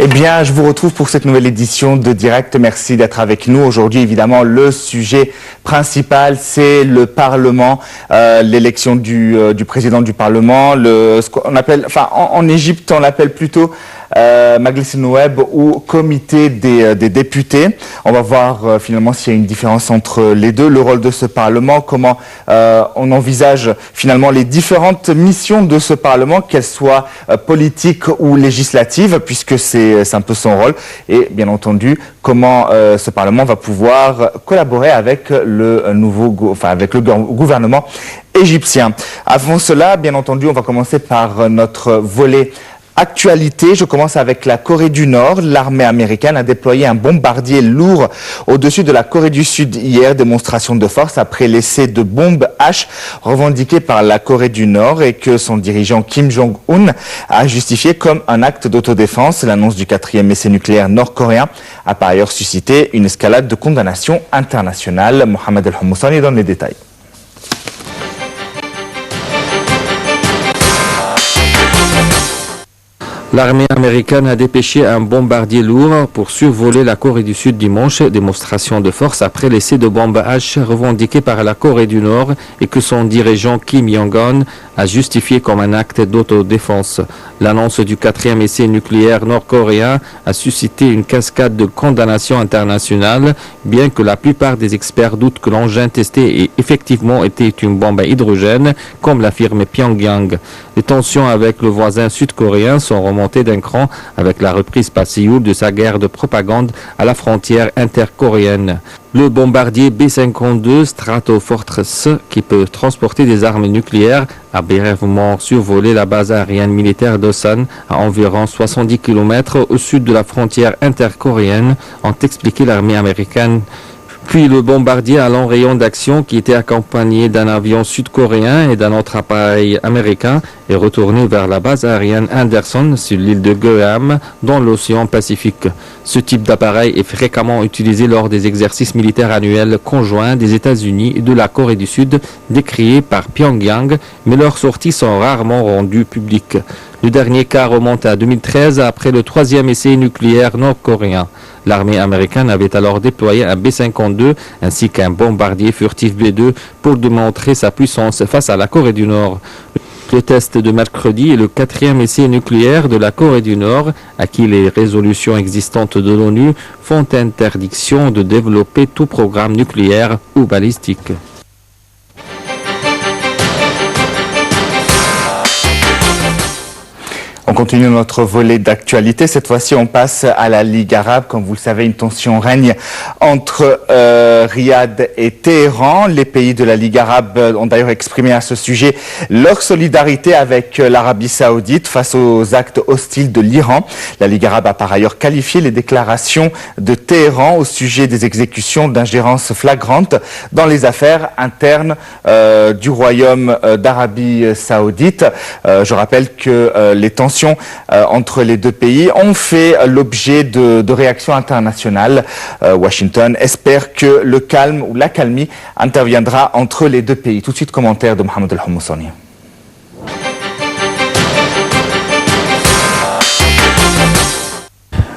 Eh bien, je vous retrouve pour cette nouvelle édition de Direct. Merci d'être avec nous. Aujourd'hui, évidemment, le sujet principal, c'est le Parlement, l'élection du président du Parlement. Ce qu'on appelle, enfin, en Égypte, on l'appelle plutôt Majlis al-Nouab ou comité des députés. On va voir finalement s'il y a une différence entre les deux, le rôle de ce Parlement, comment on envisage finalement les différentes missions de ce Parlement, qu'elles soient politiques ou législatives, puisque c'est un peu son rôle, et bien entendu comment ce Parlement va pouvoir collaborer avec le gouvernement égyptien. Avant cela, bien entendu, on va commencer par notre volet actualité. Je commence avec la Corée du Nord. L'armée américaine a déployé un bombardier lourd au-dessus de la Corée du Sud hier, démonstration de force après l'essai de bombes H revendiqué par la Corée du Nord et que son dirigeant Kim Jong-un a justifié comme un acte d'autodéfense. L'annonce du 4e essai nucléaire nord-coréen a par ailleurs suscité une escalade de condamnation internationale. Mohamed El-Hommoussani donne les détails. L'armée américaine a dépêché un bombardier lourd pour survoler la Corée du Sud dimanche, démonstration de force après l'essai de bombe H revendiqué par la Corée du Nord et que son dirigeant Kim Jong-un a justifié comme un acte d'autodéfense. L'annonce du 4e essai nucléaire nord-coréen a suscité une cascade de condamnations internationales, bien que la plupart des experts doutent que l'engin testé ait effectivement été une bombe à hydrogène, comme l'affirme Pyongyang. Les tensions avec le voisin sud-coréen sont remontées d'un cran avec la reprise par Séoul de sa guerre de propagande à la frontière intercoréenne. Le bombardier B-52 Stratofortress, qui peut transporter des armes nucléaires, a brièvement survolé la base aérienne militaire d'Osan à environ 70 km au sud de la frontière intercoréenne, ont expliqué l'armée américaine. Puis le bombardier à long rayon d'action, qui était accompagné d'un avion sud-coréen et d'un autre appareil américain, est retourné vers la base aérienne Anderson sur l'île de Guam dans l'océan Pacifique. Ce type d'appareil est fréquemment utilisé lors des exercices militaires annuels conjoints des États-Unis et de la Corée du Sud, décriés par Pyongyang, mais leurs sorties sont rarement rendues publiques. Le dernier cas remonte à 2013 après le 3e essai nucléaire nord-coréen. L'armée américaine avait alors déployé un B-52 ainsi qu'un bombardier furtif B-2 pour démontrer sa puissance face à la Corée du Nord. Le test de mercredi est le 4e essai nucléaire de la Corée du Nord, à qui les résolutions existantes de l'ONU font interdiction de développer tout programme nucléaire ou balistique. On continue notre volet d'actualité. Cette fois-ci, on passe à la Ligue arabe. Comme vous le savez, une tension règne entre Riyad et Téhéran. Les pays de la Ligue arabe ont d'ailleurs exprimé à ce sujet leur solidarité avec l'Arabie saoudite face aux actes hostiles de l'Iran. La Ligue arabe a par ailleurs qualifié les déclarations de Téhéran au sujet des exécutions d'ingérence flagrante dans les affaires internes du Royaume d'Arabie saoudite. Je rappelle que les tensions entre les deux pays ont fait l'objet de réactions internationales. Washington espère que le calme ou l'accalmie interviendra entre les deux pays. Tout de suite, commentaire de Mohamed El-Hommoussani.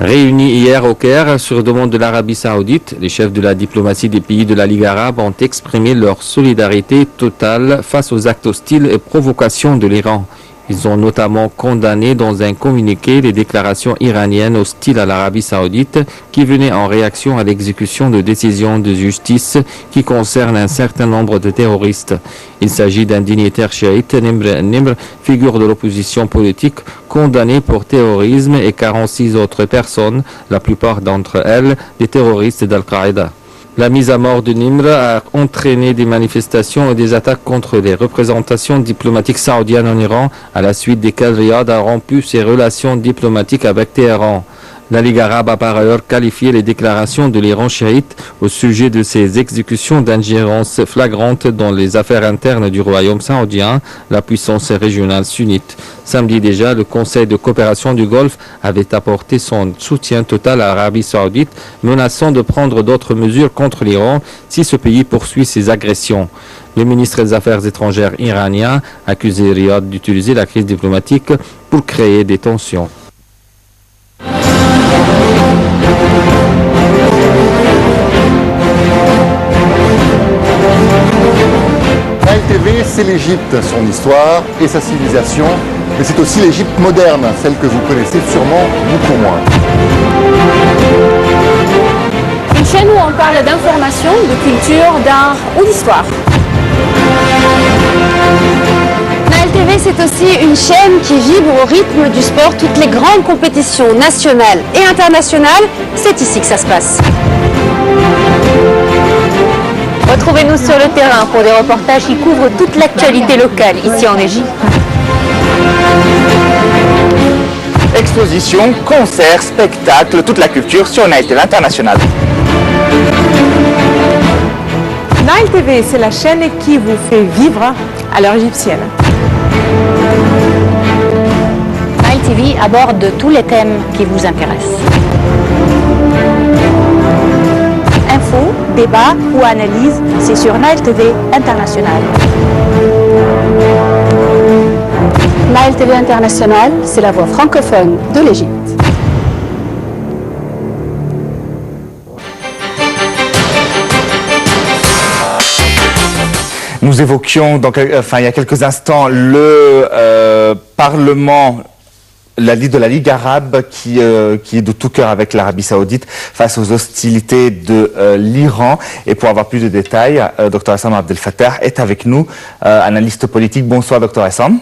Réunis hier au Caire sur demande de l'Arabie saoudite, les chefs de la diplomatie des pays de la Ligue arabe ont exprimé leur solidarité totale face aux actes hostiles et provocations de l'Iran. Ils ont notamment condamné dans un communiqué les déclarations iraniennes hostiles à l'Arabie saoudite qui venaient en réaction à l'exécution de décisions de justice qui concernent un certain nombre de terroristes. Il s'agit d'un dignitaire chiite, Nimr, figure de l'opposition politique, condamné pour terrorisme et 46 autres personnes, la plupart d'entre elles des terroristes d'Al-Qaïda. La mise à mort de Nimr a entraîné des manifestations et des attaques contre les représentations diplomatiques saoudiennes en Iran, à la suite desquelles Riyad a rompu ses relations diplomatiques avec Téhéran. La Ligue arabe a par ailleurs qualifié les déclarations de l'Iran chiite au sujet de ses exécutions d'ingérence flagrante dans les affaires internes du royaume saoudien, la puissance régionale sunnite. Samedi déjà, le Conseil de coopération du Golfe avait apporté son soutien total à l'Arabie saoudite, menaçant de prendre d'autres mesures contre l'Iran si ce pays poursuit ses agressions. Le ministre des Affaires étrangères iranien a accusé Riyad d'utiliser la crise diplomatique pour créer des tensions. c'est l'Égypte, son histoire et sa civilisation, mais c'est aussi l'Égypte moderne, celle que vous connaissez sûrement beaucoup moins. Une chaîne où on parle d'information, de culture, d'art ou d'histoire. Nile TV, c'est aussi une chaîne qui vibre au rythme du sport. Toutes les grandes compétitions nationales et internationales, c'est ici que ça se passe. Retrouvez-nous sur le terrain pour des reportages qui couvrent toute l'actualité locale ici en Égypte. Expositions, concerts, spectacles, toute la culture sur Nile TV International. Nile TV, c'est la chaîne qui vous fait vivre à l'heure égyptienne. Nile TV aborde tous les thèmes qui vous intéressent. Infos, débats ou analyses, c'est sur Nile TV International. Nile TV International, c'est la voix francophone de l'Égypte. Nous évoquions il y a quelques instants le Parlement, la Ligue de la Ligue arabe qui est de tout cœur avec l'Arabie saoudite face aux hostilités de l'Iran. Et pour avoir plus de détails, Dr Essam Abdel Fattah est avec nous, analyste politique. Bonsoir Dr Essam.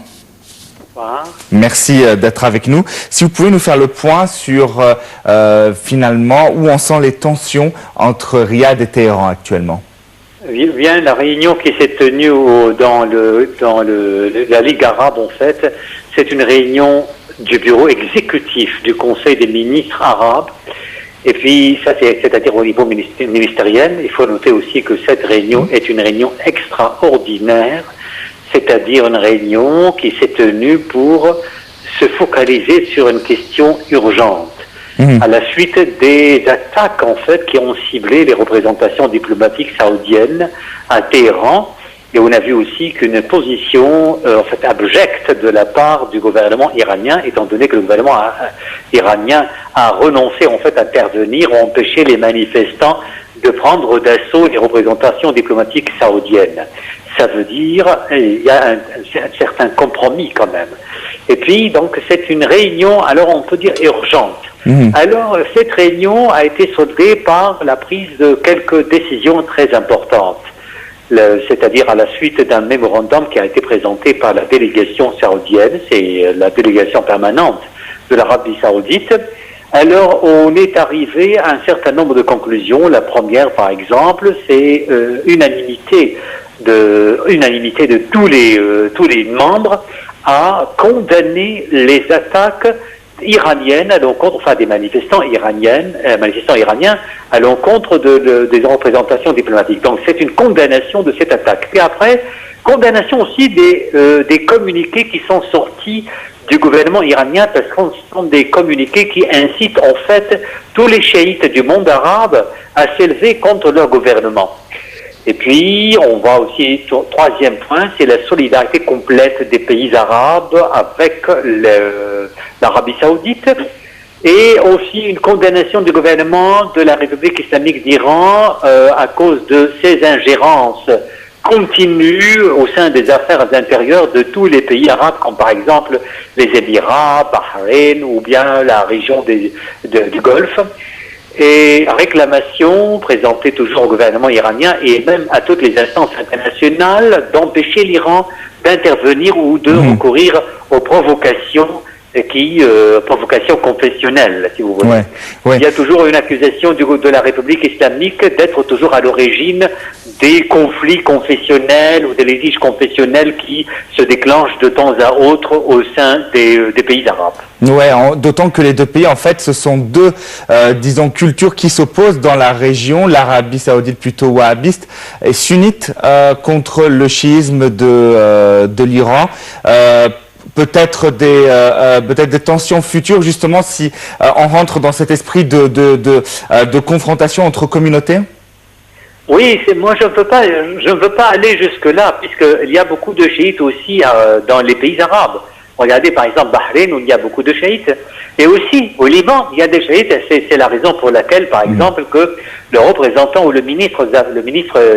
Bonsoir. Merci d'être avec nous. Si vous pouvez nous faire le point sur finalement où en sont les tensions entre Riyad et Téhéran actuellement. Bien, la réunion qui s'est tenue dans la Ligue arabe, en fait, c'est une réunion du bureau exécutif du Conseil des ministres arabes. Et puis, ça, c'est-à-dire au niveau ministériel. Il faut noter aussi que cette réunion est une réunion extraordinaire, c'est-à-dire une réunion qui s'est tenue pour se focaliser sur une question urgente. À la suite des attaques, en fait, qui ont ciblé les représentations diplomatiques saoudiennes à Téhéran. Et on a vu aussi qu'une position, abjecte de la part du gouvernement iranien, étant donné que le gouvernement iranien a renoncé, en fait, à intervenir ou empêcher les manifestants de prendre d'assaut les représentations diplomatiques saoudiennes. Ça veut dire, il y a un certain compromis quand même. Et puis, donc, c'est une réunion, alors on peut dire urgente. Alors, cette réunion a été soldée par la prise de quelques décisions très importantes. C'est-à-dire à la suite d'un mémorandum qui a été présenté par la délégation saoudienne, c'est la délégation permanente de l'Arabie saoudite. Alors, on est arrivé à un certain nombre de conclusions. La première, par exemple, c'est unanimité de tous les membres à condamner les attaques iraniennes à l'encontre, des manifestants iraniens à l'encontre des représentations diplomatiques. Donc c'est une condamnation de cette attaque. Puis après, condamnation aussi des communiqués qui sont sortis du gouvernement iranien, parce que ce sont des communiqués qui incitent en fait tous les chiites du monde arabe à s'élever contre leur gouvernement. Et puis, on va aussi, troisième point, c'est la solidarité complète des pays arabes avec l'Arabie saoudite, et aussi une condamnation du gouvernement de la République islamique d'Iran à cause de ses ingérences continues au sein des affaires intérieures de tous les pays arabes, comme par exemple les Émirats, Bahreïn ou bien la région du Golfe. Et réclamation présentée toujours au gouvernement iranien et même à toutes les instances internationales d'empêcher l'Iran d'intervenir ou de recourir aux provocations provocation confessionnelle, si vous voulez. Il y a toujours une accusation de la République islamique d'être toujours à l'origine des conflits confessionnels ou des litiges confessionnels qui se déclenchent de temps à autre au sein des pays arabes. Ouais, d'autant que les deux pays, en fait, ce sont deux, disons, cultures qui s'opposent dans la région. L'Arabie saoudite plutôt wahhabiste et sunnite contre le chiisme de l'Iran. Peut-être des tensions futures, justement, si on rentre dans cet esprit de confrontation entre communautés. Oui, moi je ne veux pas aller jusque-là, puisqu'il y a beaucoup de chiites aussi dans les pays arabes. Regardez par exemple Bahreïn où il y a beaucoup de chiites. Et aussi au Liban, il y a des chiites. C'est la raison pour laquelle, par exemple, que le représentant ou le ministre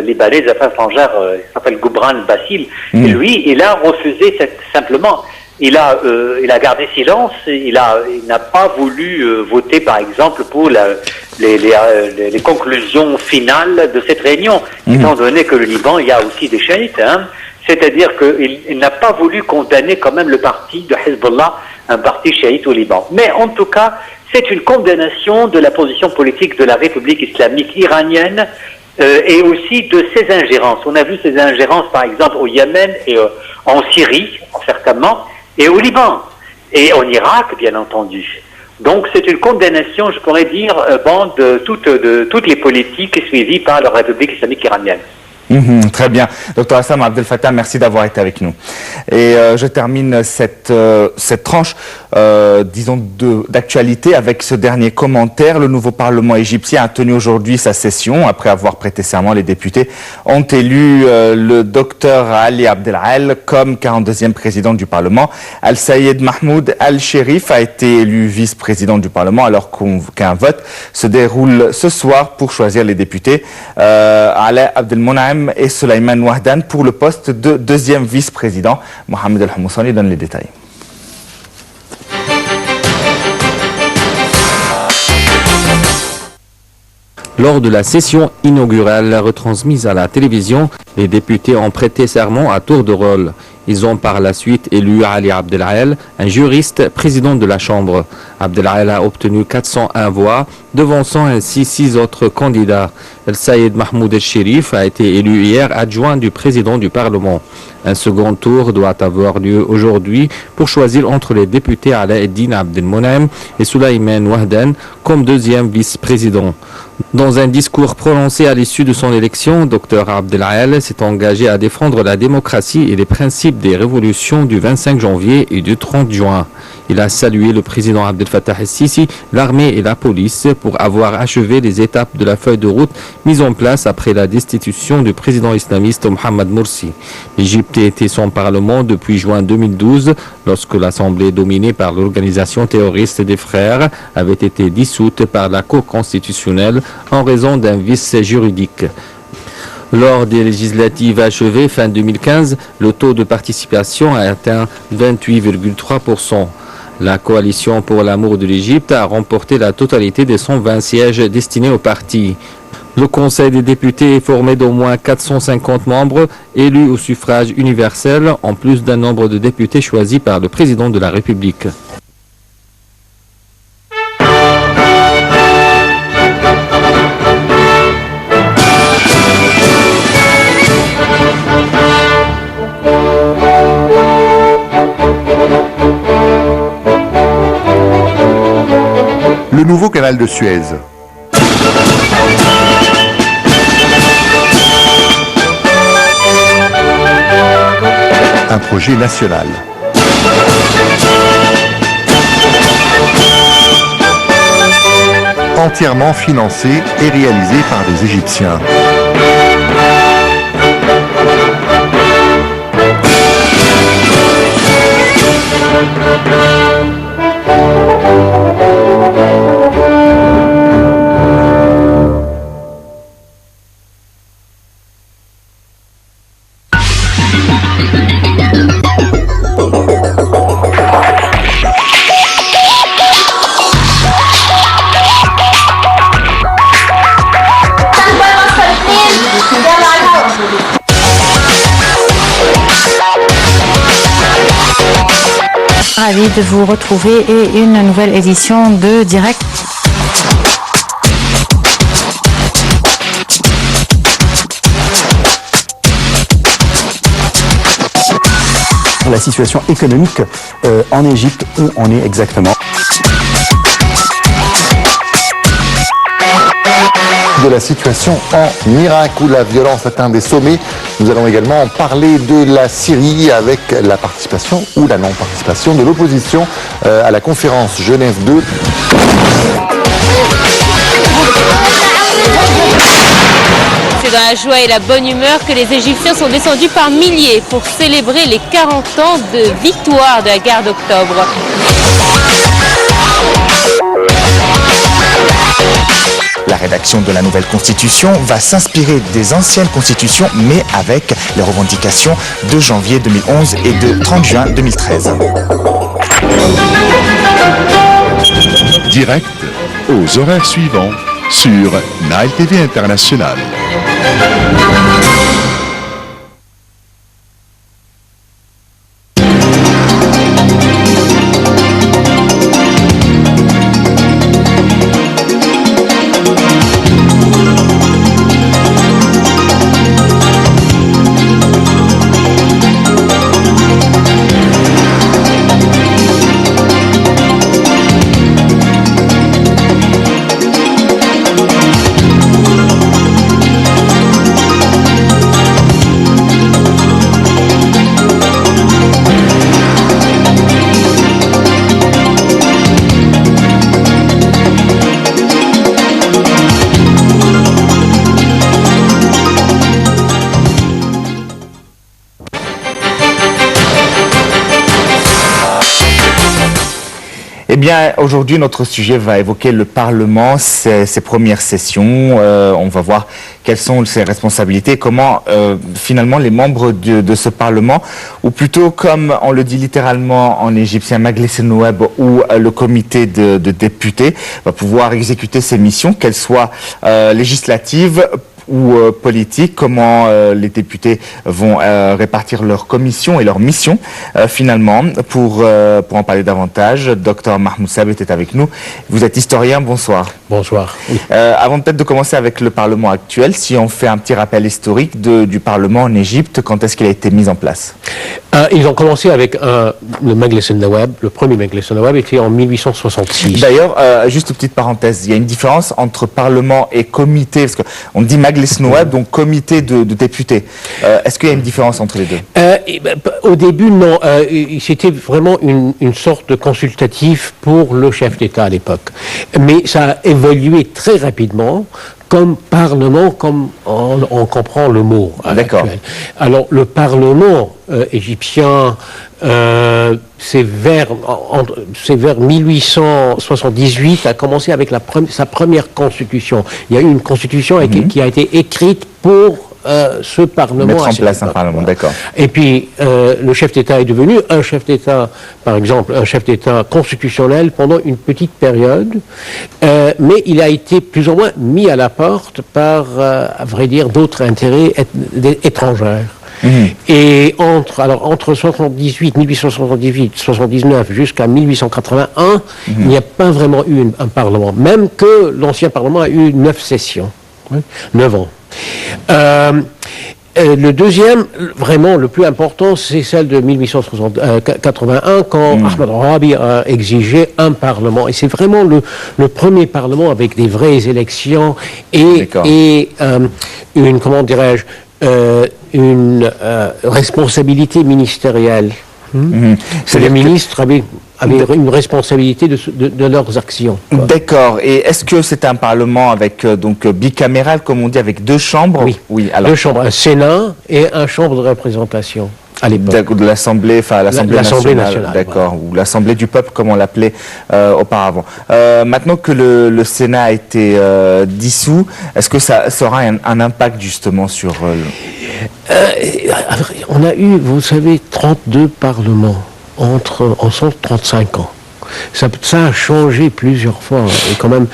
libanais des Affaires étrangères, il s'appelle Goubran Bassil, lui, il a refusé simplement. Il a gardé silence. Il n'a pas voulu voter, par exemple, pour les conclusions finales de cette réunion, étant donné que le Liban, il y a aussi des chiites. C'est-à-dire qu'il n'a pas voulu condamner quand même le parti de Hezbollah, un parti chiite au Liban. Mais en tout cas, c'est une condamnation de la position politique de la République islamique iranienne et aussi de ses ingérences. On a vu ces ingérences, par exemple, au Yémen et en Syrie, certainement, et au Liban, et en Irak, bien entendu. Donc c'est une condamnation, je pourrais dire, de toutes les politiques suivies par la République islamique iranienne. Très bien. Dr Hassam Abdel Fattah, merci d'avoir été avec nous. Et je termine cette tranche, disons, d'actualité avec ce dernier commentaire. Le nouveau Parlement égyptien a tenu aujourd'hui sa session. Après avoir prêté serment, les députés ont élu le docteur Ali Abdelal comme 42e président du Parlement. Al-Sayed Mahmoud Al-Sherif a été élu vice-président du Parlement alors qu'un vote se déroule ce soir pour choisir les députés. Ala Abdelmonaim et Soleiman Wahdan pour le poste de deuxième vice-président. Mohamed Al-Hamoussani donne les détails. Lors de la session inaugurale retransmise à la télévision, les députés ont prêté serment à tour de rôle. Ils ont par la suite élu Ali Abdelal, un juriste, président de la Chambre. Abdelal a obtenu 401 voix, devançant ainsi 6 autres candidats. El-Sayed Mahmoud El-Sherif a été élu hier adjoint du président du Parlement. Un second tour doit avoir lieu aujourd'hui pour choisir entre les députés Alaeddin Abdelmonem et Soleiman Wahdan comme deuxième vice-président. Dans un discours prononcé à l'issue de son élection, Dr Abdelal s'est engagé à défendre la démocratie et les principes des révolutions du 25 janvier et du 30 juin. Il a salué le président Abdel Fattah el-Sisi, l'armée et la police pour avoir achevé les étapes de la feuille de route mise en place après la destitution du président islamiste Mohamed Morsi. L'Égypte était son parlement depuis juin 2012, lorsque l'Assemblée dominée par l'organisation terroriste des Frères avait été dissoute par la Cour constitutionnelle en raison d'un vice juridique. Lors des législatives achevées fin 2015, le taux de participation a atteint 28,3%. La coalition pour l'amour de l'Égypte a remporté la totalité des 120 sièges destinés au parti. Le Conseil des députés est formé d'au moins 450 membres élus au suffrage universel, en plus d'un nombre de députés choisis par le président de la République. Le nouveau canal de Suez. Un projet national. Entièrement financé et réalisé par des Égyptiens. Ravi de vous retrouver et une nouvelle édition de Direct. La situation économique en Égypte, où on est exactement. De la situation en Irak où la violence atteint des sommets. Nous allons également parler de la Syrie avec la participation ou la non-participation de l'opposition à la conférence Genève 2. C'est c'est dans la joie et la bonne humeur que les Égyptiens sont descendus par milliers pour célébrer les 40 ans de victoire de la guerre d'octobre. La rédaction de la nouvelle constitution va s'inspirer des anciennes constitutions, mais avec les revendications de janvier 2011 et de 30 juin 2013. Direct aux horaires suivants sur Nile TV International. Eh bien, aujourd'hui, notre sujet va évoquer le Parlement, ses premières sessions. On va voir quelles sont ses responsabilités, comment finalement les membres de ce Parlement, ou plutôt comme on le dit littéralement en égyptien, Majlis al-Nouab, ou le comité de députés, va pouvoir exécuter ses missions, qu'elles soient législatives ou politique, comment les députés vont répartir leurs commissions et leurs missions. Finalement, pour en parler davantage, Dr Mahmoud Sabet est avec nous. Vous êtes historien, bonsoir. Bonsoir. Avant peut-être de commencer avec le Parlement actuel, si on fait un petit rappel historique du Parlement en Égypte, quand est-ce qu'il a été mis en place? Ils ont commencé avec le Majlis al-Nouab, le premier Majlis al-Nouab était en 1866. D'ailleurs, juste une petite parenthèse, il y a une différence entre Parlement et comité, parce qu'on dit Majlis al-Nouab, donc comité de députés. Est-ce qu'il y a une différence entre les deux? Au début, non. C'était vraiment une sorte de consultatif pour le chef d'État à l'époque. Mais ça a évolué très rapidement comme Parlement, comme on comprend le mot actuel. Alors, le Parlement égyptien, c'est vers 1878, a commencé avec sa première constitution. Il y a eu une constitution qui a été écrite pour ce Parlement. Mettre en place un Parlement, d'accord. Et puis, le chef d'État est devenu un chef d'État, par exemple, un chef d'État constitutionnel pendant une petite période, mais il a été plus ou moins mis à la porte par, à vrai dire, d'autres intérêts étrangers. Et entre 1878, 79 jusqu'à 1881, il n'y a pas vraiment eu un Parlement, même que l'ancien Parlement a eu 9 sessions, 9 ans. Le deuxième, vraiment le plus important, c'est celle de 1881, quand Ahmed Rabi a exigé un Parlement. Et c'est vraiment le premier Parlement avec des vraies élections et une, comment dirais-je, une responsabilité ministérielle. Les ministres avaient une responsabilité de leurs actions. D'accord. Et est-ce que c'est un Parlement avec donc bicaméral, comme on dit, avec deux chambres? Oui. Alors, deux chambres, un Sénat et un chambre de représentation. À l'époque. De l'Assemblée, enfin l'Assemblée nationale. D'accord. Ou l'Assemblée du peuple, comme on l'appelait auparavant. Maintenant que le Sénat a été dissous, est-ce que ça aura un impact justement sur... on a eu, vous savez, 32 parlements en 135 ans. Ça a changé plusieurs fois. Et quand même,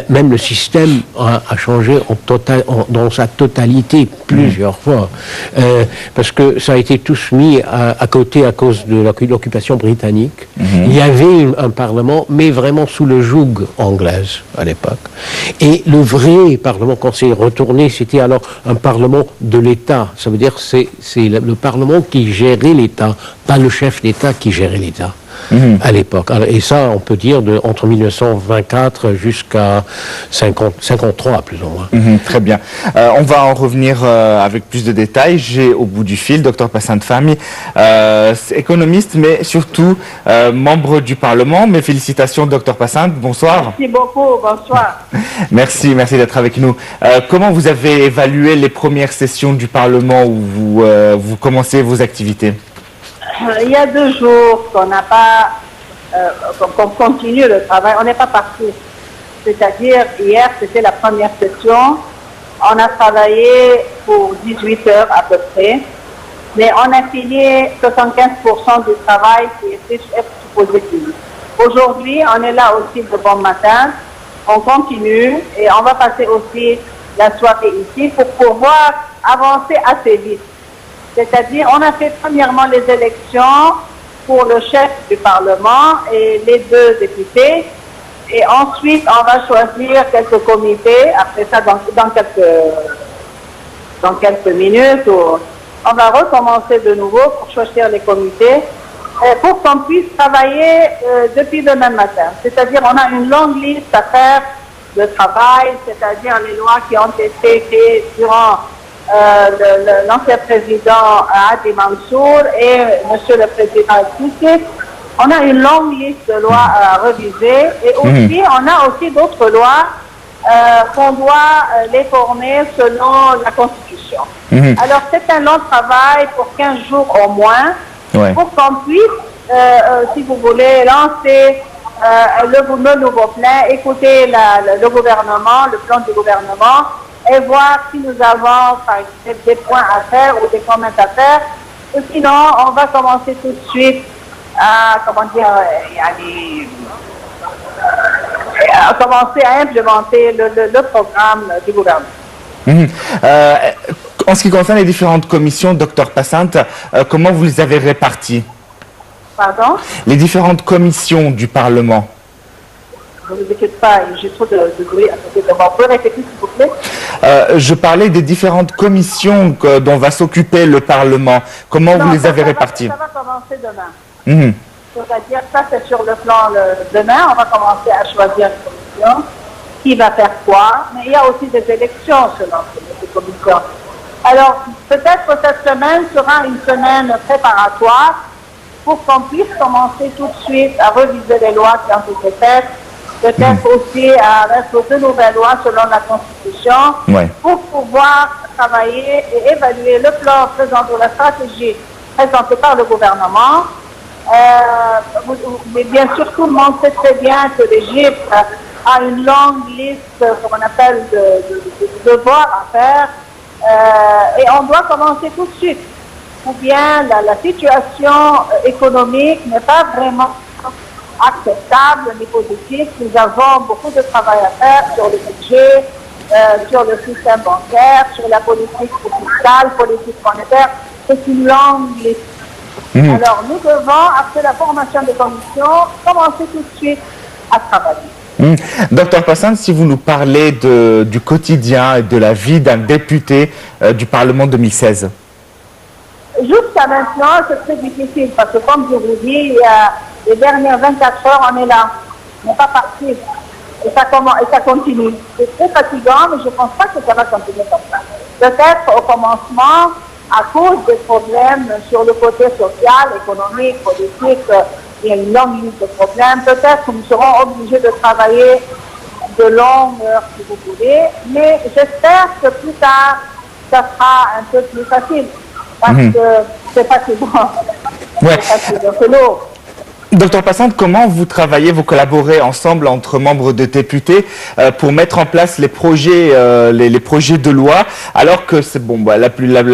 même le système a changé dans sa totalité plusieurs fois. Parce que ça a été tous mis à côté à cause de l'occupation britannique. Il y avait un parlement, mais vraiment sous le joug anglaise à l'époque. Et le vrai parlement, quand c'est retourné, c'était alors un parlement de l'État. Ça veut dire c'est le parlement qui gérait l'État, pas le chef d'État qui gérait l'État. à l'époque. Et ça, on peut dire entre 1924 jusqu'à 53, plus ou moins. Très bien. On va en revenir avec plus de détails. J'ai au bout du fil Dr Passante Fahmy, économiste, mais surtout membre du Parlement. Mes félicitations, Dr Passante. Bonsoir. Merci beaucoup. Bonsoir. Merci d'être avec nous. Comment vous avez évalué les premières sessions du Parlement où vous commencez vos activités? Il y a 2 jours qu'on n'a pas, qu'on continue le travail. On n'est pas parti. C'est-à-dire, hier, c'était la première session. On a travaillé pour 18 heures à peu près. Mais on a fini 75% du travail qui était supposé finir. Aujourd'hui, on est là aussi de bon matin. On continue et on va passer aussi la soirée ici pour pouvoir avancer assez vite. C'est-à-dire, on a fait premièrement les élections pour le chef du Parlement et les 2 députés. Et ensuite, on va choisir quelques comités. Après ça, dans quelques minutes, on va recommencer de nouveau pour choisir les comités pour qu'on puisse travailler depuis demain matin. C'est-à-dire, on a une longue liste à faire de travail, c'est-à-dire les lois qui ont été faites durant l'ancien président Hadi Mansour et monsieur le président Sissi. On a une longue liste de lois à reviser et aussi on a aussi d'autres lois qu'on doit les former selon la Constitution. Alors c'est un long travail pour 15 jours au moins pour qu'on puisse, si vous voulez, lancer le nouveau plan, écouter le gouvernement, le plan du gouvernement et voir si nous avons par exemple, des points à faire ou des commentaires à faire. Ou sinon, on va commencer tout de suite à, commencer à implémenter le programme du gouvernement. En ce qui concerne les différentes commissions, Dr Passante, comment vous les avez réparties? Pardon? Les différentes commissions du Parlement. Je ne vous écoute pas, j'ai trop de bruit à côté de moi. Vous pouvez répéter, s'il vous plaît? Je parlais des différentes commissions dont va s'occuper le Parlement. Comment vous les avez réparties? Ça va commencer demain. C'est-à-dire, ça c'est sur le plan demain, on va commencer à choisir une commission, qui va faire quoi, mais il y a aussi des élections selon ces commissions. Alors, peut-être que cette semaine sera une semaine préparatoire pour qu'on puisse commencer tout de suite à reviser les lois qui ont été faites, peut-être aussi à mettre de nouvelles lois selon la Constitution, pour pouvoir travailler et évaluer le plan présenté, la stratégie présentée par le gouvernement. Mais bien sûr, tout le monde sait très bien que l'Égypte a une longue liste, qu'on appelle, de devoirs à faire, et on doit commencer tout de suite. Ou bien la situation économique n'est pas vraiment acceptable au niveau positif. Nous avons beaucoup de travail à faire sur le budget, sur le système bancaire, sur la politique fiscale, politique monétaire. C'est une longue liste. Alors nous devons, après la formation des commissions, commencer tout de suite à travailler. Dr Passante, si vous nous parlez du quotidien et de la vie d'un député du Parlement 2016. Jusqu'à maintenant, c'est très difficile parce que, comme je vous dis, il y a les dernières 24 heures, on est là. On n'est pas parti. Et ça continue. C'est très fatigant, mais je ne pense pas que ça va continuer comme ça. Peut-être au commencement, à cause des problèmes sur le côté social, économique, politique, il y a une longue liste de problèmes. Peut-être que nous serons obligés de travailler de longues heures, si vous voulez. Mais j'espère que plus tard, ça sera un peu plus facile. Parce que c'est fatigant. C'est lourd. Dr Passante, comment vous travaillez, vous collaborez ensemble entre membres de députés pour mettre en place les projets de loi, alors que c'est bon, la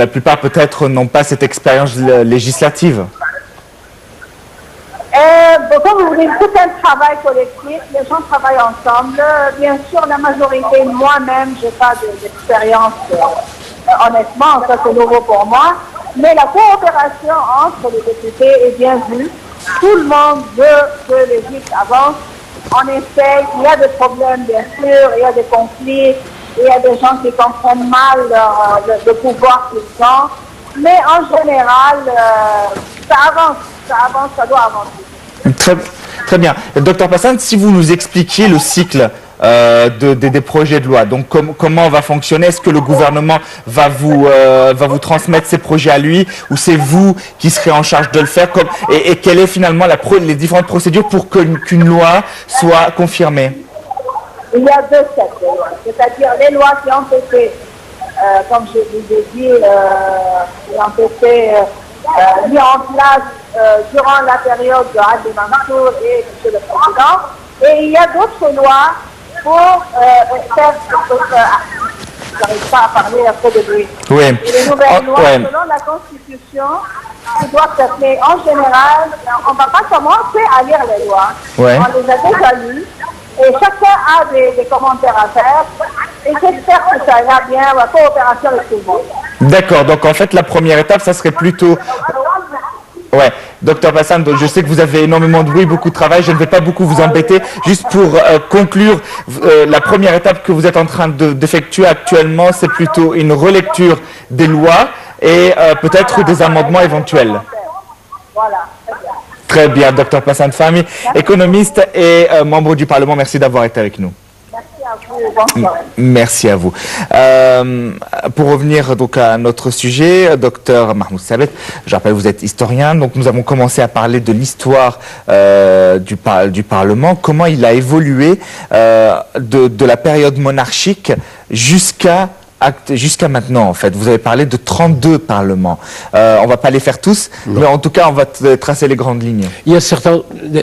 plupart peut-être n'ont pas cette expérience législative? Comme vous voulez, c'est un travail collectif, les gens travaillent ensemble. Bien sûr, la majorité, moi-même, je n'ai pas d'expérience, honnêtement, ça c'est nouveau pour moi. Mais la coopération entre les députés est bien vue. Tout le monde veut que l'Égypte avance. On essaye, il y a des problèmes bien sûr, il y a des conflits, il y a des gens qui comprennent mal le pouvoir qu'ils ont. Mais en général, ça avance, ça doit avancer. Très bien. Docteur Passane, si vous nous expliquiez le cycle des projets de loi, donc comment va fonctionner, est-ce que le gouvernement va vous transmettre ces projets à lui, ou c'est vous qui serez en charge de le faire, et quelle est finalement les différentes procédures pour qu'une loi soit confirmée? Il y a deux sets de lois, c'est-à-dire les lois qui ont été, comme je vous ai dit, qui ont été mises en place durant la période de Hadi Mansour et M. le Président, et il y a d'autres lois pour faire... J'arrive pas à parler après de bruit. Oui. Et les nouvelles lois, selon la Constitution, qui doivent s'appeler en général, on ne va pas commencer à lire les lois. Ouais. On les a déjà lues. Et chacun a des commentaires à faire. Et j'espère que ça ira bien, la coopération avec tout le monde. D'accord, donc en fait la première étape, ça serait plutôt... Ouais, docteur Passane, je sais que vous avez énormément de bruit, beaucoup de travail, je ne vais pas beaucoup vous embêter. Juste pour conclure, la première étape que vous êtes en train d'effectuer actuellement, c'est plutôt une relecture des lois et peut-être des amendements éventuels. Voilà. Très bien, docteur Passane Fahmi, économiste et membre du Parlement, merci d'avoir été avec nous. Merci à vous. Pour revenir donc à notre sujet, docteur Mahmoud Sabet, je rappelle vous êtes historien, donc nous avons commencé à parler de l'histoire du Parlement, comment il a évolué de la période monarchique jusqu'à maintenant, en fait. Vous avez parlé de 32 parlements. On ne va pas les faire tous, mais en tout cas, on va tracer les grandes lignes. Il y a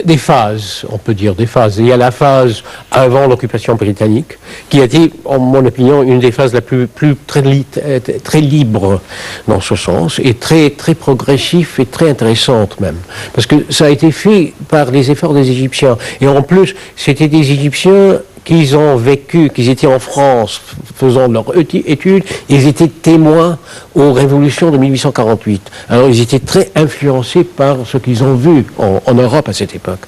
des phases, on peut dire des phases. Il y a la phase avant l'occupation britannique, qui a été, en mon opinion, une des phases la plus très libre dans ce sens, et très progressif et très intéressante même. Parce que ça a été fait par les efforts des Égyptiens. Et en plus, c'était des Égyptiens qu'ils ont vécu, qu'ils étaient en France faisant leurs études, ils étaient témoins aux révolutions de 1848. Alors ils étaient très influencés par ce qu'ils ont vu en Europe à cette époque.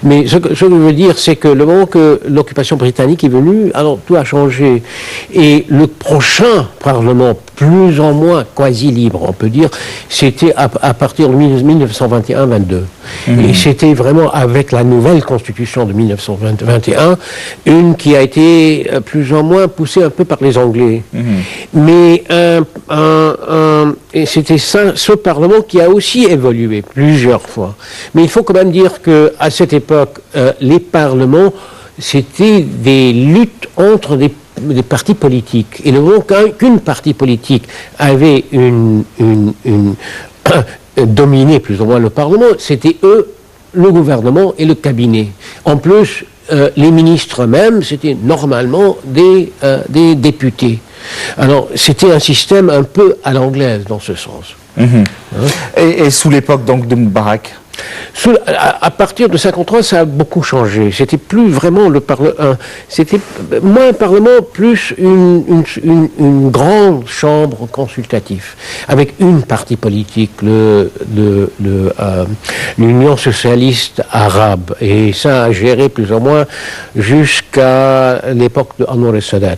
Mais ce que je veux dire, c'est que le moment que l'occupation britannique est venue, alors tout a changé. Et le prochain Parlement, plus ou moins quasi libre, on peut dire, c'était à partir de 1921-22. Et c'était vraiment avec la nouvelle constitution de 1921, une qui a été plus ou moins poussée un peu par les Anglais. Mais et c'était ce Parlement qui a aussi évolué plusieurs fois. Mais il faut quand même dire qu'à cette époque, les parlements, c'était des luttes entre des partis politiques. Et le moment qu'une partie politique avait dominé plus ou moins le Parlement, c'était eux, le gouvernement et le cabinet. En plus, les ministres eux-mêmes, c'était normalement des députés. Alors, c'était un système un peu à l'anglaise dans ce sens. Et sous l'époque donc de Moubarak? À partir de 1953, ça a beaucoup changé. C'était plus vraiment le Parlement, c'était moins un Parlement, plus une grande chambre consultative, avec une partie politique, l'Union socialiste arabe. Et ça a géré plus ou moins jusqu'à l'époque de Anwar el-Sadat.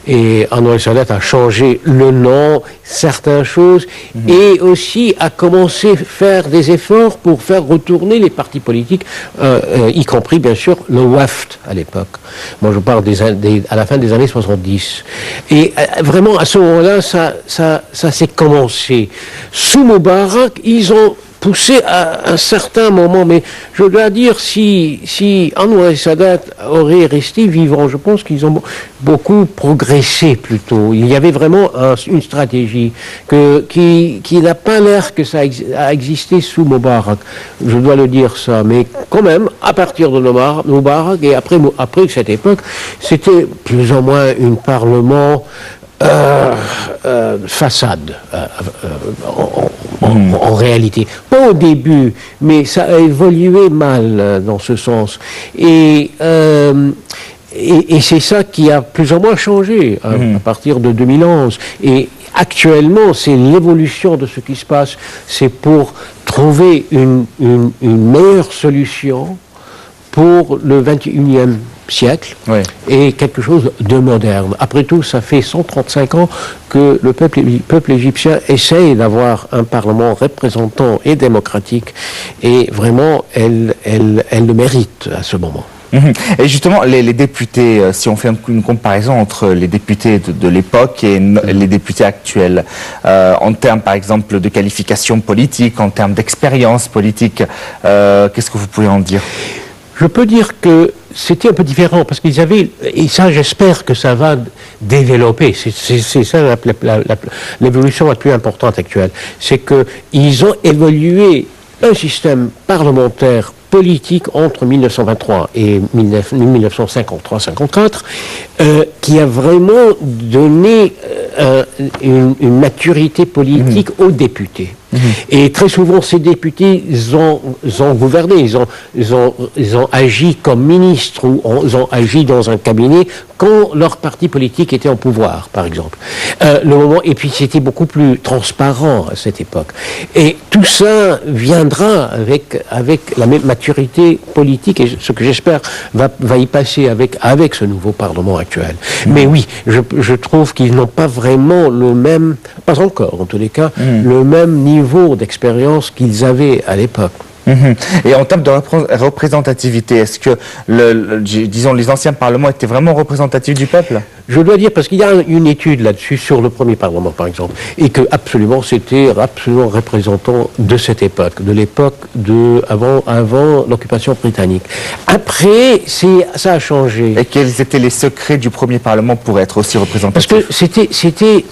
Et Anwar el-Sadat a changé le nom, certaines choses, et aussi a commencé à faire des efforts pour faire retourner les partis politiques, y compris bien sûr le Wafd à l'époque. Moi je parle à la fin des années 70. Et vraiment à ce moment-là, ça s'est commencé. Sous Moubarak, ils ont poussé à un certain moment, mais je dois dire, si Anwar el-Sadat aurait resté vivant, je pense qu'ils ont beaucoup progressé plutôt. Il y avait vraiment une stratégie qui n'a pas l'air que ça a existé sous Moubarak. Je dois le dire ça, mais quand même, à partir de Moubarak et après cette époque, c'était plus ou moins un parlement façade en réalité. Pas au début, mais ça a évolué mal dans ce sens. Et c'est ça qui a plus ou moins changé à partir de 2011. Et actuellement, c'est l'évolution de ce qui se passe. C'est pour trouver une meilleure solution pour le 21e siècle Oui. et quelque chose de moderne. Après tout, ça fait 135 ans que le peuple égyptien essaye d'avoir un parlement représentant et démocratique, et vraiment, elle le mérite à ce moment. Et justement, les députés, si on fait une comparaison entre les députés de l'époque et les députés actuels, en termes par exemple de qualification politique, en termes d'expérience politique, qu'est-ce que vous pouvez en dire ? Je peux dire que c'était un peu différent, parce qu'ils avaient, et ça j'espère que ça va développer, c'est ça l'évolution la plus importante actuelle, c'est qu'ils ont évolué un système parlementaire politique entre 1923 et 1953-54 qui a vraiment donné une maturité politique aux députés. Et très souvent, ces députés ont gouverné, ils ont agi comme ministres ou ils ont agi dans un cabinet quand leur parti politique était au pouvoir, par exemple. Et puis c'était beaucoup plus transparent à cette époque. Et tout ça viendra avec la même maturité politique, et ce que j'espère va y passer avec ce nouveau Parlement actuel. Mais oui, je trouve qu'ils n'ont pas vraiment le même, pas encore en tous les cas, le même niveau d'expérience qu'ils avaient à l'époque. Et en termes de représentativité, est-ce que, disons, les anciens parlements étaient vraiment représentatifs du peuple ? Je dois dire, parce qu'il y a une étude là-dessus sur le premier parlement, par exemple, et que c'était absolument représentant de cette époque, de l'époque avant l'occupation britannique. Après, ça a changé. Et quels étaient les secrets du premier parlement pour être aussi représentatif ? Parce que c'était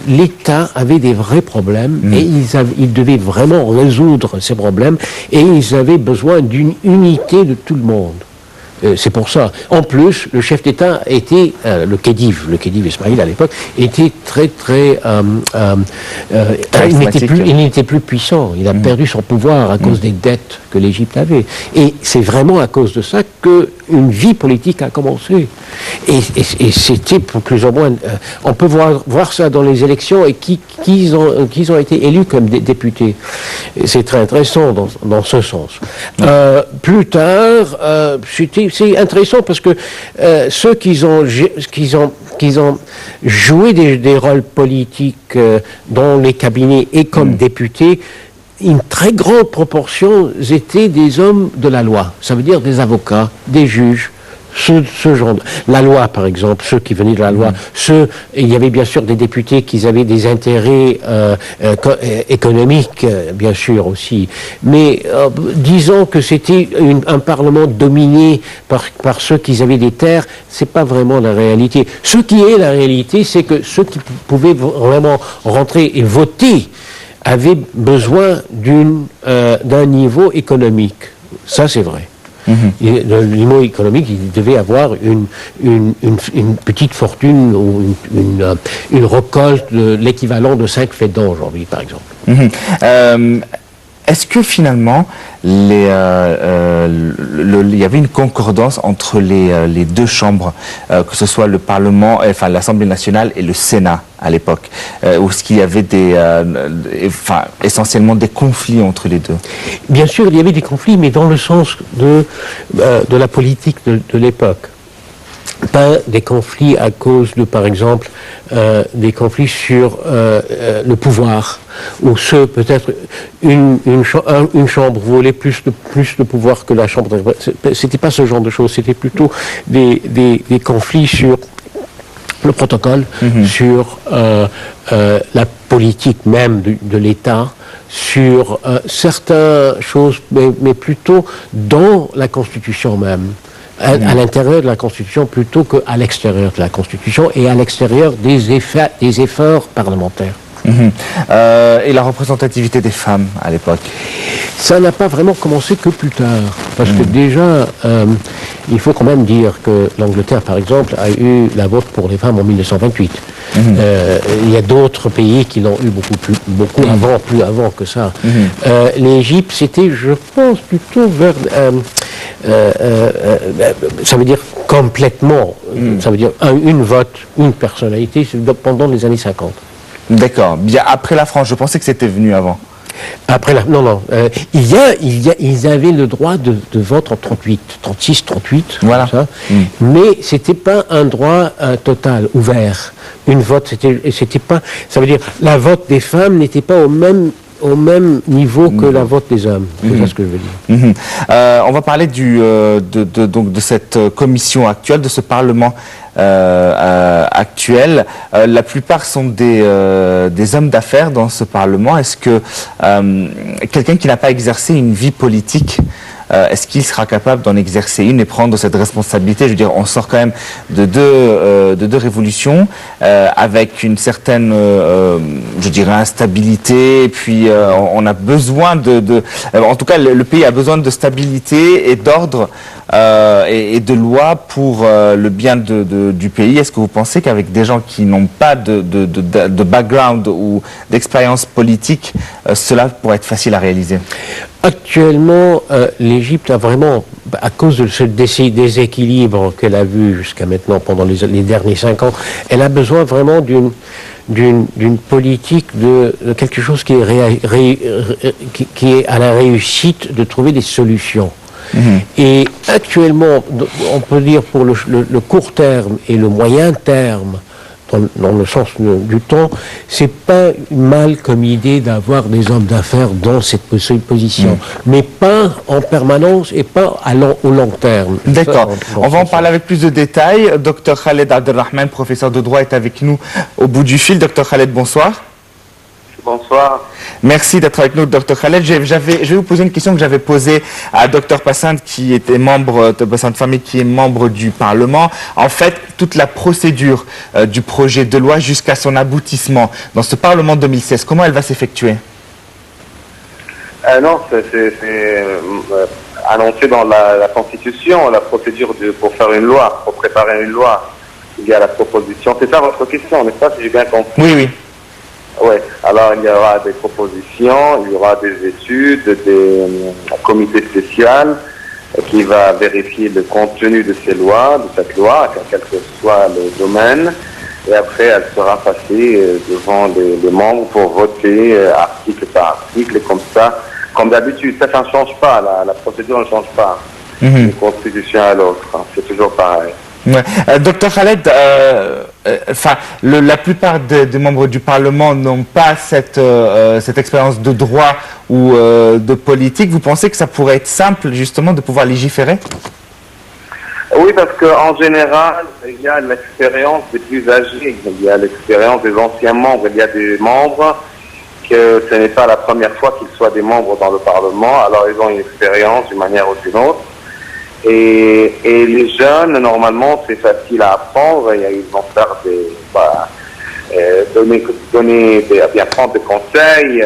l'État avait des vrais problèmes et ils devaient vraiment résoudre ces problèmes, et ils avaient besoin d'une unité de tout le monde. C'est pour ça. En plus, le chef d'État était, le Khedive Ismaïl à l'époque, était très il n'était plus puissant. Il a perdu son pouvoir à cause des dettes que l'Égypte avait. Et c'est vraiment à cause de ça qu'une vie politique a commencé. Et c'était plus ou moins... on peut voir ça dans les élections et qui ont été élus comme députés. C'est très intéressant dans ce sens. Plus tard, c'est intéressant parce que ceux qui ont joué des rôles politiques dans les cabinets et comme députés, une très grande proportion étaient des hommes de la loi. Ça veut dire des avocats, des juges, ce genre. La loi, par exemple, ceux qui venaient de la loi. Il y avait bien sûr des députés qui avaient des intérêts économiques, bien sûr aussi. Mais disons que c'était un parlement dominé par ceux qui avaient des terres, c'est pas vraiment la réalité. Ce qui est la réalité, c'est que ceux qui pouvaient vraiment rentrer et voter avaient besoin d'un niveau économique. Ça, c'est vrai. Le niveau économique, il devait avoir une petite fortune ou une récolte, l'équivalent de 5 fédans aujourd'hui, par exemple. Est-ce que finalement, il y avait une concordance entre les deux chambres, que ce soit le Parlement, enfin l'Assemblée nationale et le Sénat à l'époque, ou est-ce qu'il y avait essentiellement des conflits entre les deux? Bien sûr, il y avait des conflits, mais dans le sens de la politique de l'époque. Pas des conflits à cause de, par exemple, des conflits sur le pouvoir, ou peut-être une chambre voulait plus de pouvoir que la chambre. C'était pas ce genre de choses, c'était plutôt des conflits sur le protocole, sur la politique même de l'État, sur certaines choses, mais plutôt dans la Constitution même. À l'intérieur de la Constitution plutôt qu'à l'extérieur de la Constitution et à l'extérieur des efforts parlementaires. Et la représentativité des femmes à l'époque? Ça n'a pas vraiment commencé que plus tard. Parce que déjà, il faut quand même dire que l'Angleterre, par exemple, a eu la vote pour les femmes en 1928. Il y a d'autres pays qui l'ont eu beaucoup avant, plus avant que ça. L'Égypte, c'était, je pense, plutôt vers... ça veut dire complètement, ça veut dire une personnalité pendant les années 50. D'accord. Bien après la France, je pensais que c'était venu avant. Après ils avaient le droit de vote en 36, 38, voilà. Ça, mais c'était pas un droit total, ouvert. Une vote, c'était pas, ça veut dire, la vote des femmes n'était pas au même niveau que la vote des hommes. C'est ça ce que je veux dire. On va parler de cette commission actuelle, de ce Parlement actuel. La plupart sont des hommes d'affaires dans ce Parlement. Est-ce que quelqu'un qui n'a pas exercé une vie politique, est-ce qu'il sera capable d'en exercer une et prendre cette responsabilité? Je veux dire, on sort quand même de deux révolutions avec une certaine, je dirais, instabilité. Et puis, on a besoin en tout cas, le pays a besoin de stabilité et d'ordre et de lois pour le bien du pays. Est-ce que vous pensez qu'avec des gens qui n'ont pas de background ou d'expérience politique, cela pourrait être facile à réaliser? Actuellement, l'Égypte a vraiment, à cause de ce déséquilibre qu'elle a vu jusqu'à maintenant pendant les derniers 5 ans, elle a besoin vraiment d'une politique de quelque chose qui est à la réussite, de trouver des solutions. Et actuellement, on peut dire pour le court terme et le moyen terme, dans le sens du temps, c'est pas mal comme idée d'avoir des hommes d'affaires dans cette position, mais pas en permanence et pas au long terme. D'accord. On va en parler avec plus de détails. Dr Khaled Abdelrahman, professeur de droit, est avec nous au bout du fil. Dr Khaled, bonsoir. Bonsoir. Merci d'être avec nous, Dr Khaled. Je vais vous poser une question que j'avais posée à Dr Passand, qui était membre de Passand Famille, qui est membre du Parlement. En fait, toute la procédure du projet de loi jusqu'à son aboutissement dans ce Parlement 2016, comment elle va s'effectuer? Non, c'est annoncé dans la Constitution, la procédure pour faire une loi, pour préparer une loi. Il y a la proposition. C'est ça votre question, n'est-ce pas, si j'ai bien compris? Oui, oui. Oui, alors il y aura des propositions, il y aura des études, des comités spéciaux qui va vérifier le contenu de cette loi, quel que soit le domaine, et après elle sera passée devant les membres pour voter article par article, et comme ça, comme d'habitude, ça ne change pas, la procédure ne change pas d'une constitution à l'autre, c'est toujours pareil. Ouais. Dr Khaled, la plupart des membres du Parlement n'ont pas cette expérience de droit ou de politique. Vous pensez que ça pourrait être simple, justement, de pouvoir légiférer? Oui, parce qu'en général, il y a l'expérience des plus âgés, il y a l'expérience des anciens membres, il y a des membres que ce n'est pas la première fois qu'ils soient des membres dans le Parlement, alors ils ont une expérience d'une manière ou d'une autre. Et les jeunes, normalement, c'est facile à apprendre. Ils vont faire bien prendre des conseils,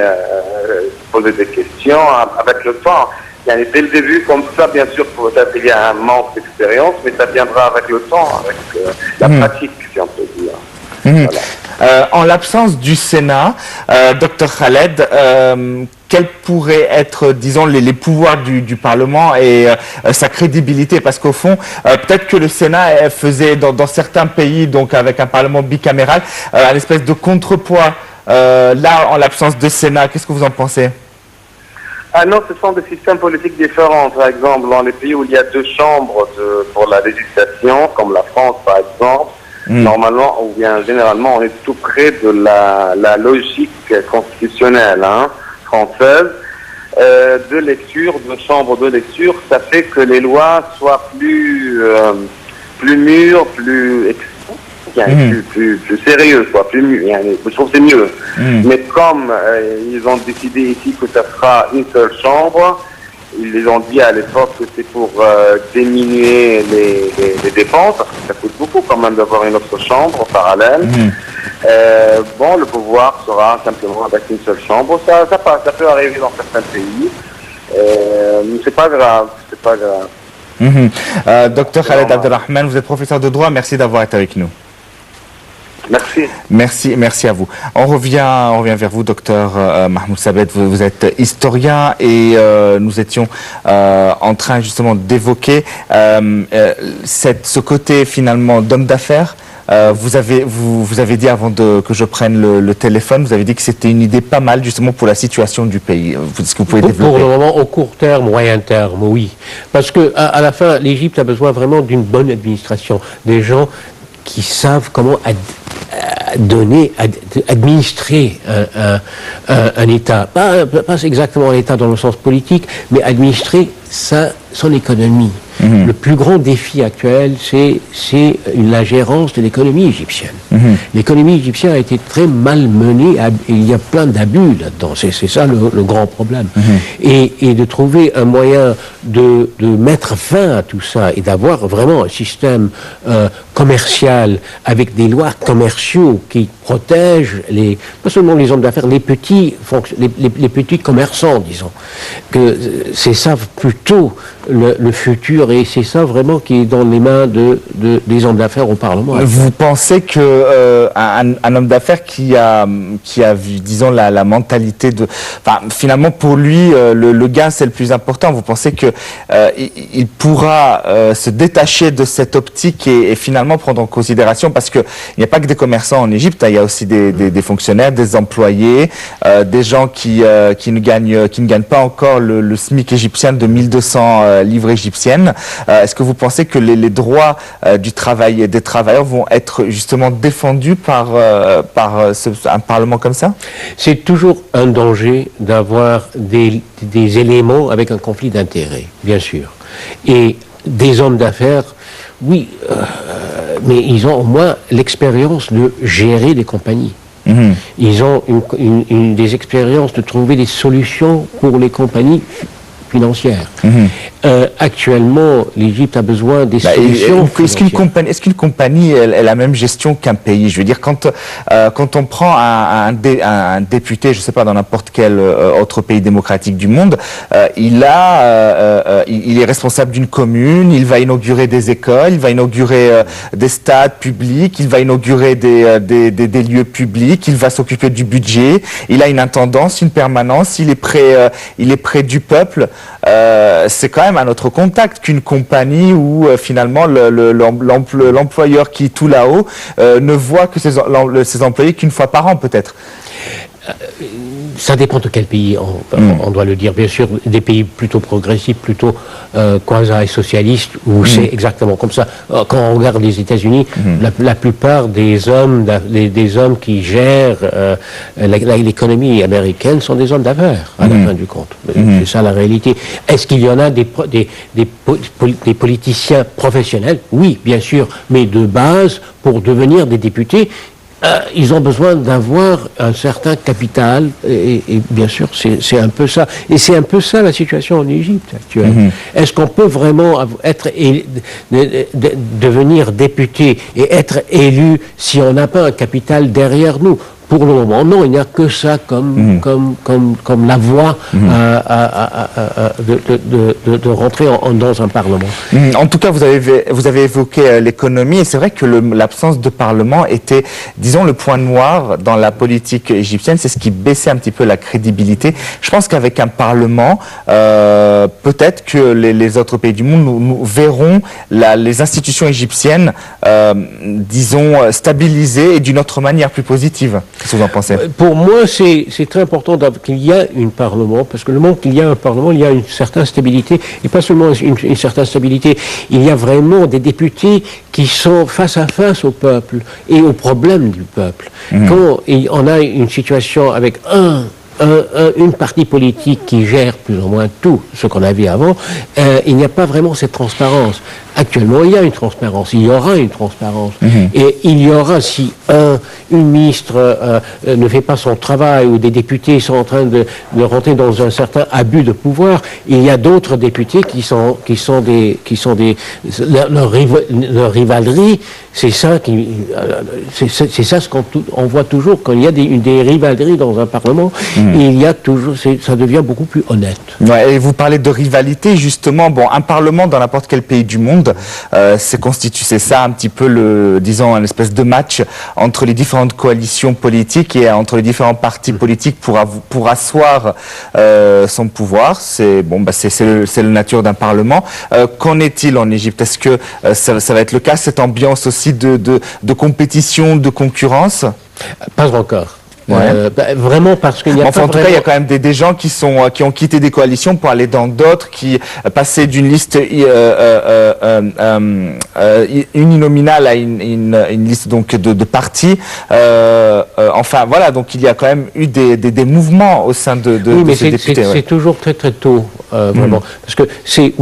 poser des questions avec le temps. Dès le début, comme ça, bien sûr, peut-être il y a un manque d'expérience, mais ça viendra avec le temps, avec la pratique, si on peut dire. Voilà. En l'absence du Sénat, Dr Khaled, quels pourraient être, disons, les pouvoirs du Parlement et sa crédibilité? Parce qu'au fond, peut-être que le Sénat faisait dans certains pays, donc avec un Parlement bicaméral, une espèce de contrepoids. Là, en l'absence de Sénat, qu'est-ce que vous en pensez? Ah non, ce sont des systèmes politiques différents. Par exemple, dans les pays où il y a 2 chambres pour la législation, comme la France par exemple, normalement, ou bien généralement, on est tout près de la logique constitutionnelle française. De lecture, de chambre de lecture, ça fait que les lois soient plus mûres, plus sérieuses, quoi, plus mûres. Je trouve que c'est mieux. Mais comme ils ont décidé ici que ça sera une seule chambre, ils ont dit à l'époque que c'est pour diminuer les dépenses, parce que ça coûte beaucoup quand même d'avoir une autre chambre en parallèle. Le pouvoir sera simplement avec une seule chambre. Ça passe, ça peut arriver dans certains pays. C'est pas grave, c'est pas grave. Dr Khaled Abdelrahman, vous êtes professeur de droit, merci d'avoir été avec nous. Merci. Merci à vous. On revient vers vous, docteur Mahmoud Sabet. Vous êtes historien et nous étions en train justement d'évoquer ce côté finalement d'homme d'affaires vous avez dit avant que je prenne le téléphone, vous avez dit que c'était une idée pas mal justement pour la situation du pays. Est-ce que vous pouvez développer? Pour le moment, au court terme, moyen terme, oui. Parce que à la fin, l'Égypte a besoin vraiment d'une bonne administration, des gens qui savent comment administrer un État. Pas exactement un État dans le sens politique, mais administrer son économie. Le plus grand défi actuel, c'est la gérance de l'économie égyptienne. L'économie égyptienne a été très mal menée, il y a plein d'abus là-dedans, c'est ça le grand problème. Et de trouver un moyen de mettre fin à tout ça et d'avoir vraiment un système commercial avec des lois commerciaux qui protègent pas seulement les hommes d'affaires, les petits commerçants, disons. Que c'est ça plutôt le futur, et c'est ça vraiment qui est dans les mains des hommes d'affaires au Parlement. Vous pensez que un homme d'affaires qui a vu, disons, la mentalité de... Enfin, finalement, pour lui, le gain, c'est le plus important. Vous pensez que il pourra se détacher de cette optique et finalement prendre en considération, parce qu'il n'y a pas que des commerçants en Égypte, il y a aussi des fonctionnaires, des employés, des gens qui ne gagnent pas encore le SMIC égyptien de 1200 livres égyptiennes. Est-ce que vous pensez que les droits du travail et des travailleurs vont être justement défendus par un Parlement comme ça? C'est toujours un danger d'avoir des éléments avec un conflit d'intérêts, bien sûr. Et des hommes d'affaires, oui, mais ils ont au moins l'expérience de gérer des compagnies. Ils ont des expériences de trouver des solutions pour les compagnies financières. Actuellement, l'Égypte a besoin des solutions. Est-ce qu'une compagnie est la même gestion qu'un pays? Je veux dire, quand on prend un député, je ne sais pas, dans n'importe quel autre pays démocratique du monde, il est responsable d'une commune, il va inaugurer des écoles, il va inaugurer des stades publics, il va inaugurer des lieux publics, il va s'occuper du budget, il a une intendance, une permanence, il est près du peuple. C'est quand même un autre contact qu'une compagnie où finalement l'employeur qui est tout là-haut ne voit que ses employés qu'une fois par an peut-être. Ça dépend de quel pays, on doit le dire. Bien sûr, des pays plutôt progressifs, plutôt quasi-socialistes, où c'est exactement comme ça. Quand on regarde les États-Unis, la plupart des hommes qui gèrent l'économie américaine sont des hommes d'affaires, à la fin du compte. C'est ça la réalité. Est-ce qu'il y en a des politiciens professionnels? Oui, bien sûr, mais de base, pour devenir des députés, ils ont besoin d'avoir un certain capital, et bien sûr c'est un peu ça, et c'est un peu ça la situation en Égypte actuelle. Est-ce qu'on peut vraiment devenir député et être élu si on n'a pas un capital derrière nous? Pour le moment, non, il n'y a que ça comme la voie de rentrer dans un Parlement. En tout cas, vous avez évoqué l'économie, et c'est vrai que l'absence de Parlement était, disons, le point noir dans la politique égyptienne. C'est ce qui baissait un petit peu la crédibilité. Je pense qu'avec un Parlement, peut-être que les autres pays du monde nous verront les institutions égyptiennes, disons, stabilisées et d'une autre manière, plus positive. Qu'est-ce que vous en pensez? Pour moi, c'est très important qu'il y ait un Parlement, parce que le moment qu'il y a un Parlement, il y a une certaine stabilité, et pas seulement une certaine stabilité, il y a vraiment des députés qui sont face à face au peuple et aux problèmes du peuple. Quand on a une situation avec une partie politique qui gère plus ou moins tout ce qu'on avait avant, il n'y a pas vraiment cette transparence. Actuellement, il y a une transparence, il y aura une transparence. Et il y aura, si une ministre ne fait pas son travail, ou des députés sont en train de rentrer dans un certain abus de pouvoir, il y a d'autres députés leur rivalerie, c'est ça ce qu'on voit toujours quand il y a des rivaleries dans un Parlement. Et il y a toujours, ça devient beaucoup plus honnête. Ouais, et vous parlez de rivalité, justement. Bon, un parlement dans n'importe quel pays du monde, c'est ça un petit peu disons, une espèce de match entre les différentes coalitions politiques et entre les différents partis politiques pour asseoir son pouvoir. C'est la nature d'un parlement. Qu'en est-il en Égypte? Est-ce que ça va être le cas, cette ambiance aussi de compétition, de concurrence? Pas encore. Ouais. Vraiment parce qu'il n'y a pas en tout cas, il y a quand même des gens qui ont quitté des coalitions pour aller dans d'autres, qui passaient d'une liste uninominale à une liste donc de partis. Enfin voilà, donc il y a quand même eu des mouvements au sein de ces députés. C'est toujours très très tôt, vraiment, parce que c'est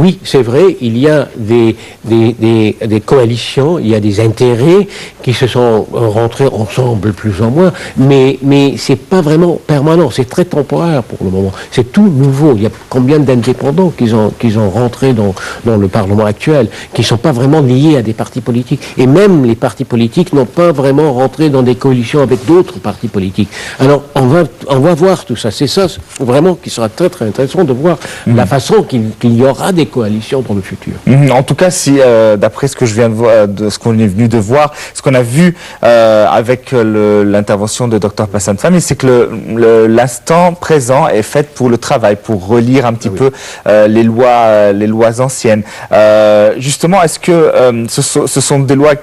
vrai, il y a des coalitions, il y a des intérêts qui se sont rentrés ensemble plus ou moins, mais c'est pas vraiment permanent, c'est très temporaire pour le moment. C'est tout nouveau. Il y a combien d'indépendants qu'ils ont rentrés dans le Parlement actuel, qui sont pas vraiment liés à des partis politiques. Et même les partis politiques n'ont pas vraiment rentré dans des coalitions avec d'autres partis politiques. Alors, on va voir tout ça. C'est ça, vraiment, qui sera très très intéressant de voir la façon qu'il y aura des coalitions dans le futur. En tout cas, si d'après ce que je viens de voir, de ce qu'on est venu de voir, ce qu'on a vu avec l'intervention de Dr Passan Fahmy, c'est que l'instant présent est fait pour le travail, pour relire un petit peu les lois anciennes. Justement, est-ce que ce sont des lois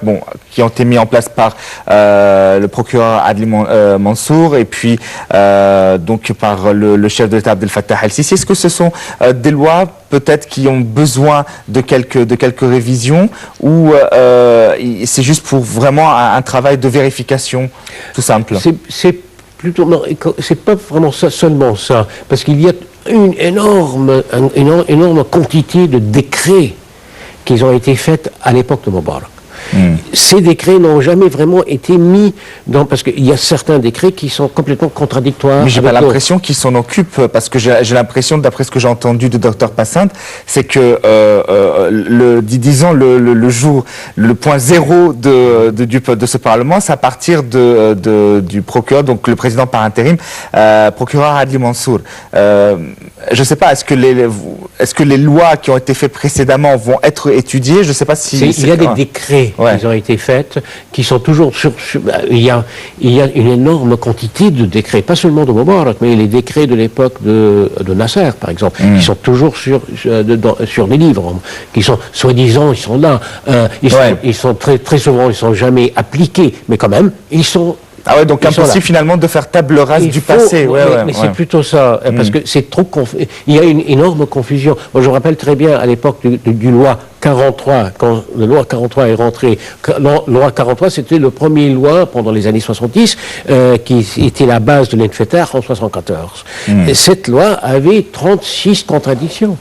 qui ont été mises en place par le procureur Adli Mansour et puis donc par le chef de l'État Abdel Fattah el-Sisi? Est-ce que ce sont des lois peut-être qui ont besoin de quelques révisions ou c'est juste pour vraiment un travail de vérification tout simple? Plutôt, non, c'est pas vraiment ça, seulement ça, parce qu'il y a une énorme quantité de décrets qui ont été faits à l'époque de Moubarak. Ces décrets n'ont jamais vraiment été mis dans... Parce qu'il y a certains décrets qui sont complètement contradictoires. Mais j'ai pas l'impression qu'ils s'en occupent, parce que j'ai l'impression, d'après ce que j'ai entendu de Dr Passant, c'est que, disons, le point zéro de ce Parlement, c'est à partir du procureur, donc le président par intérim, procureur Adli Mansour. Je ne sais pas, est-ce que les lois qui ont été faites précédemment vont être étudiées? Je ne sais pas si... Il y a des décrets qui ont été faits, qui sont toujours il y a une énorme quantité de décrets, pas seulement de Moubarak, mais les décrets de l'époque de Nasser, par exemple, qui sont toujours sur des livres, qui sont, soi-disant, ils sont là. Ils sont très, très souvent, ils sont jamais appliqués, mais quand même, ils sont... Ah ouais, donc impossible finalement de faire table rase du passé. Mais c'est plutôt ça, parce que c'est trop il y a une énorme confusion. Moi, je me rappelle très bien à l'époque du loi 43, quand la loi 43 est rentrée. La loi 43, c'était le premier loi pendant les années 70 qui était la base de l'Infeter en 74. Et cette loi avait 36 contradictions.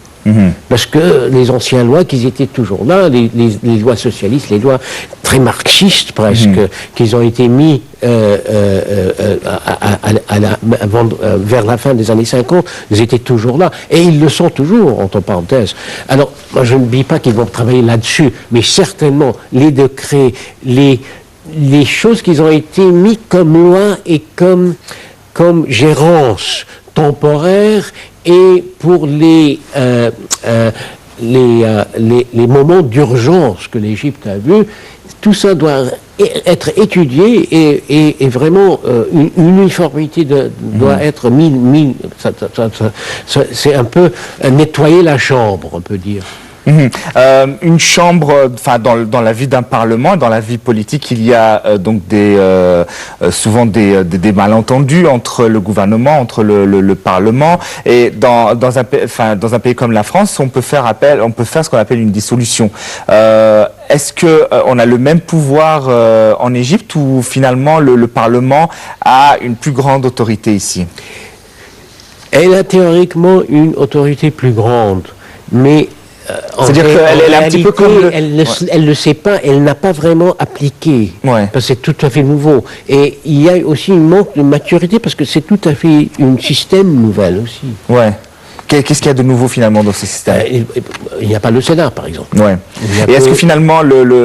Parce que les anciennes lois, qu'ils étaient toujours là, les lois socialistes, les lois très marxistes presque, qu'ils ont été mis vers la fin des années 50, ils étaient toujours là. Et ils le sont toujours, entre parenthèses. Alors, moi je ne dis pas qu'ils vont travailler là-dessus, mais certainement, les décrets, les choses qui ont été mises comme loi et comme gérance temporaire, et pour les moments d'urgence que l'Égypte a vu, tout ça doit être étudié et vraiment une uniformité doit être mise. C'est un peu nettoyer la chambre, on peut dire. Une chambre, enfin dans la vie d'un parlement, dans la vie politique, il y a donc souvent des malentendus entre le gouvernement, entre le parlement, et dans un pays comme la France, on peut faire ce qu'on appelle une dissolution. Est-ce que on a le même pouvoir en Égypte, ou finalement le parlement a une plus grande autorité ici? Elle a théoriquement une autorité plus grande, mais c'est-à-dire qu'elle est un petit peu comme elle ne sait pas, elle n'a pas vraiment appliqué, parce que c'est tout à fait nouveau. Et il y a aussi un manque de maturité, parce que c'est tout à fait un système nouvel aussi. Qu'est-ce qu'il y a de nouveau finalement dans ce système? Il n'y a pas le Sénat, par exemple. Ouais. Et est-ce que finalement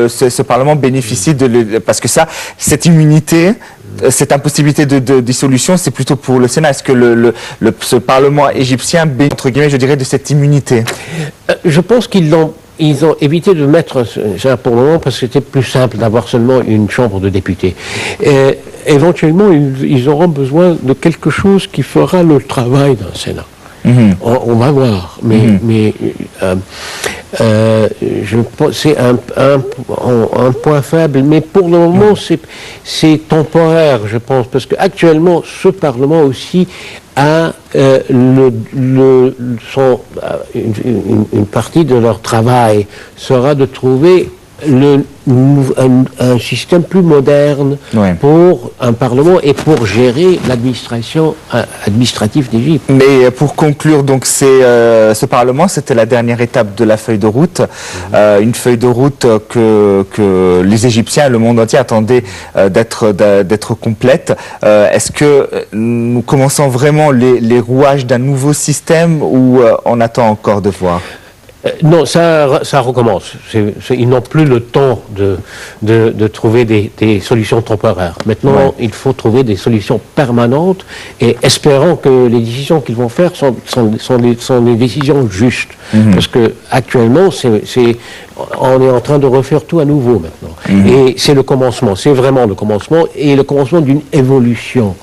ce Parlement bénéficie parce que ça, cette immunité, cette impossibilité de dissolution, c'est plutôt pour le Sénat. Est-ce que ce Parlement égyptien bénéficie, entre guillemets, je dirais, de cette immunité? Je pense qu'ils ont évité de mettre ça pour le moment parce que c'était plus simple d'avoir seulement une chambre de députés. Éventuellement, ils auront besoin de quelque chose qui fera le travail d'un Sénat. On va voir, mais c'est un point faible, mais pour le moment c'est temporaire, je pense, parce qu'actuellement ce Parlement aussi a une partie de leur travail sera de trouver un système plus moderne pour un Parlement et pour gérer l'administration administrative d'Égypte. Mais pour conclure, donc ce Parlement, c'était la dernière étape de la feuille de route, une feuille de route que les Égyptiens, le monde entier attendaient d'être complète. Est-ce que nous commençons vraiment les rouages d'un nouveau système ou on attend encore de voir? Non, ça recommence. Ils n'ont plus le temps de trouver des solutions temporaires. Maintenant, il faut trouver des solutions permanentes et espérons que les décisions qu'ils vont faire sont des décisions justes. Parce que actuellement, on est en train de refaire tout à nouveau maintenant. Et c'est le commencement, c'est vraiment le commencement et le commencement d'une évolution.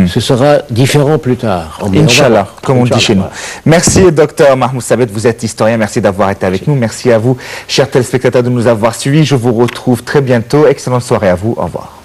Ce sera différent plus tard. Inch'Allah, comme on dit chez nous. Merci, Dr Mahmoud Sabet, vous êtes historien, merci d'avoir été avec nous. Merci à vous, chers téléspectateurs, de nous avoir suivis. Je vous retrouve très bientôt. Excellente soirée à vous. Au revoir.